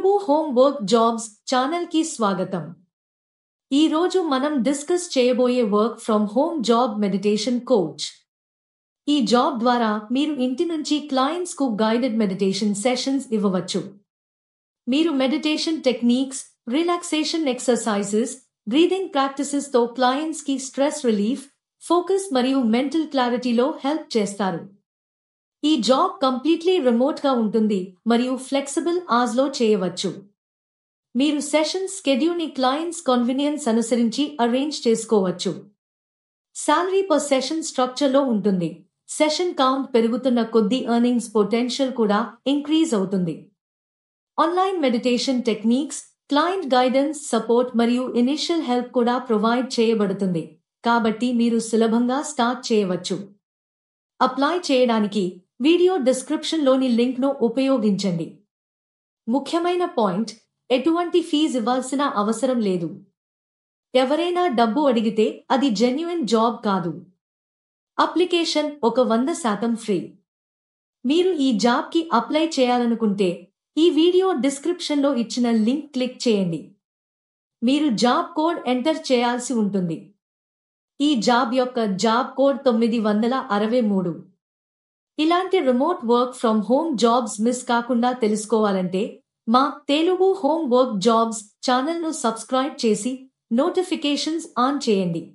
Telugu home work jobs channel కి స్వాగతం. ఈ రోజు మనం డిస్కస్ చేయబోయే work from home job meditation coach. ఈ జాబ్ ద్వారా మీరు ఇంటి నుంచి క్లయింట్స్ కు గైడెడ్ మెడిటేషన్ సెషన్స్ ఇవ్వవచ్చు. మీరు meditation techniques, relaxation exercises, breathing practices తో క్లయింట్స్ కి స్ట్రెస్ రిలీఫ్, ఫోకస్ మరియు మెంటల్ క్లారిటీలో హెల్ప్ చేస్తారు. ఈ జాబ్ కంప్లీట్లీ రిమోట్ గా ఉంటుంది మరియు ఫ్లెక్సిబుల్ అవర్స్ లో చేయవచ్చు. మీరు సెషన్ స్కెడ్యూల్ ని క్లయింట్స్ కన్వీనియన్స్ అనుసరించి అరేంజ్ చేసుకోవచ్చు. సాలరీ పర్ సెషన్ స్ట్రక్చర్ లో ఉంటుంది. సెషన్ కౌంట్ పెరుగుతున్న కొద్దీ ఎర్నింగ్స్ పొటెన్షియల్ కూడా ఇంక్రీజ్ అవుతుంది. Online meditation techniques, client guidance, support మరియు ఇనిషియల్ హెల్ప్ కూడా ప్రొవైడ్ చేయబడుతుంది. కాబట్టి మీరు సులభంగా స్టార్ట్ చేయవచ్చు. అప్లై చేయడానికి వీడియో డిస్క్రిప్షన్ లోని లింక్ ను ఉపయోగించండి. ముఖ్యమైన పాయింట్, ఎటువంటి ఫీజు ఇవ్వాల్సిన అవసరం లేదు. ఎవరైనా డబ్బు అడిగితే అది జెన్యూన్ జాబ్ కాదు. Application 100% free. మీరు ఈ జాబ్ కి అప్లై చేయాలనుకుంటే ఈ వీడియో డిస్క్రిప్షన్ లో ఇచ్చిన లింక్ క్లిక్ చేయండి. మీరు జాబ్ కోడ్ ఎంటర్ చేయాల్సి ఉంటుంది. ఈ జాబ్ యొక్క జాబ్ కోడ్ 963. ఇలాంటి remote work from home jobs miss కాకుండా తెలుసుకోవాలంటే మా తెలుగు హోమ్ వర్క్ జాబ్స్ ఛానల్ను సబ్స్క్రైబ్ చేసి నోటిఫికేషన్స్ ఆన్ చేయండి.